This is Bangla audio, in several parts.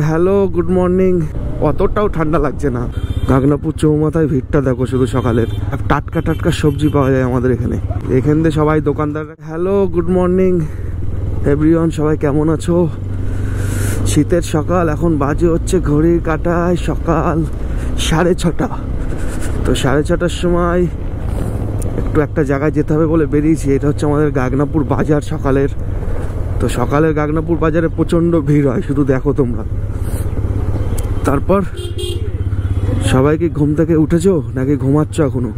Hello, good morning. অতটাও ঠান্ডা লাগছে না। গাগনাপুর চৌমাথায় ভিড়টা দেখো শুধু সকালের। টাটকা টাটকা সবজি পাওয়া যায় আমাদের এখানে। এখান থেকে সবাই দোকানদার। হ্যালো, গুড মর্নিং এভরিওয়ান, সবাই কেমন আছো? শীতের সকাল, এখন বাজে হচ্ছে ঘড়ির কাঁটায় সকাল 6:30। তো 6:30টার সময় একটু একটা জায়গায় যেতে হবে বলে বেরিয়েছি। এটা হচ্ছে আমাদের গাগনাপুর বাজার সকালের। তো সকালের গাগনাপুর বাজারে প্রচণ্ড ভিড় হয়, শুধু দেখো তোমরা। তারপর সবাই কি ঘুম থেকে উঠেছো নাকি ঘুমাচ্ছ এখনো?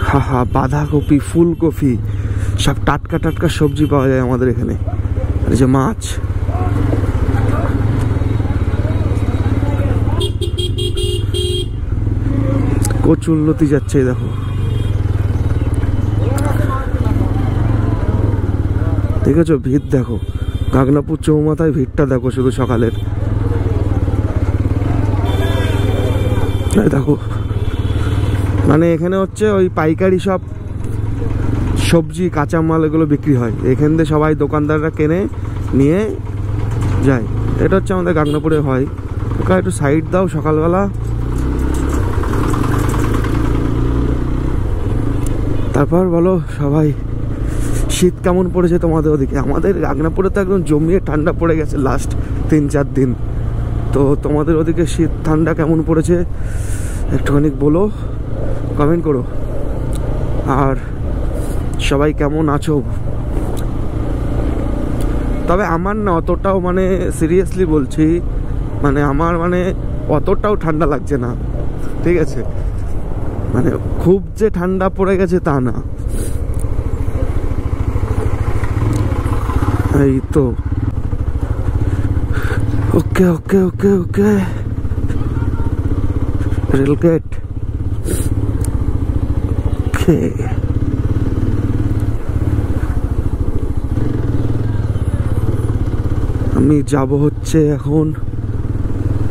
হা, বাঁধাকপি, ফুলকপি, সব টাটকা টাটকা সবজি পাওয়া যায় আমাদের এখানে। এই যে মাছ, কচুরলতি যাচ্ছে দেখো। দেখেছো ভিড় দেখো, গাগনাপুর চৌমাথায় ভিড়টা দেখো শুধু সকালের। দেখো, মানে এখানে হচ্ছে ওই পাইকারি সব সবজি কাঁচামাল এগুলো বিক্রি হয়। এখান থেকে সবাই দোকানদাররা কেনে নিয়ে যায়। এটা হচ্ছে আমাদের গাগনাপুরে হয়। ওকে একটু সাইড দাও সকালবেলা। তারপর বলো সবাই, শীত কেমন পড়েছে তোমাদের ওদিকে? আমাদের গাগনাপুরে তো একদম জমিয়ে ঠান্ডা পড়ে গেছে লাস্ট 3-4 দিন। তো তোমাদের ওদিকে শীত ঠান্ডা কেমন পড়েছে একটুখানি বলো, কমেন্ট করো। আর সবাই কেমন আছো? তবে আমার না অতটাও, মানে সিরিয়াসলি বলছি, মানে আমার মানে অতটাও ঠান্ডা লাগছে না, ঠিক আছে? মানে খুব যে ঠান্ডা পড়ে গেছে তা না। এই তো ওকে ওকে ওকে ওকে, রেলগেট। ওকে, আমি যাব হচ্ছে এখন,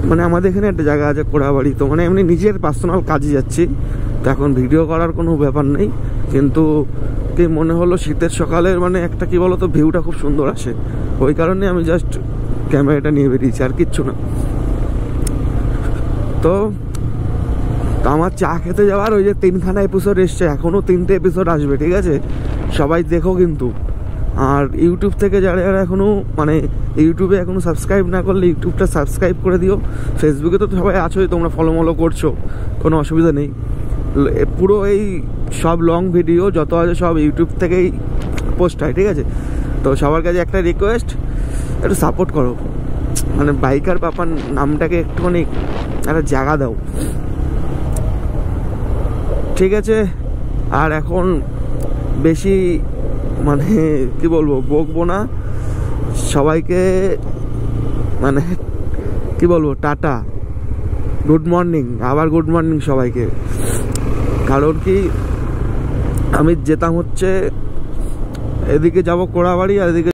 মানে আমাদের এখানে একটা জায়গা আছে কোড়াবাড়ি। তো মানে এমনি নিজের পার্সোনাল কাজে যাচ্ছি। তো এখন ভিডিও করার কোনো ব্যাপার নেই, কিন্তু কি মনে হলো শীতের সকালের মানে একটা কি বলতো, ভিউটা খুব সুন্দর আসে। ওই কারণে আমি জাস্ট ক্যামেরাটা নিয়ে বেরিয়েছি, আর কিচ্ছু না। তো আমার চা খেতে যাওয়ার ওই যে 3খানা এপিসোড এসছে, এখনও 3টে এপিসোড আসবে, ঠিক আছে? সবাই দেখো কিন্তু। আর ইউটিউব থেকে যারা যারা এখনও, মানে ইউটিউবে এখনও সাবস্ক্রাইব না করলে ইউটিউবটা সাবস্ক্রাইব করে দিও। ফেসবুকে তো সবাই আছোই, তোমরা ফলো করছো, কোনো অসুবিধা নেই। পুরো এই সব লং ভিডিও যত আছে সব ইউটিউব থেকেই পোস্ট হয়, ঠিক আছে? তো সবার কাছে একটা রিকোয়েস্ট, একটু সাপোর্ট করো। মানে বাইকার পাপার নামটাকে একটুখানি একটা জায়গা দাও, ঠিক আছে? আর এখন বেশি মানে কি বলবো, বকবো না। সবাইকে মানে কি বলবো, টাটা, গুড মর্নিং, আবার গুড মর্নিং সবাইকে। কারণ কি, আমি যেতাম হচ্ছে এদিকে যাব কোড়াবাড়ি, আর এদিকে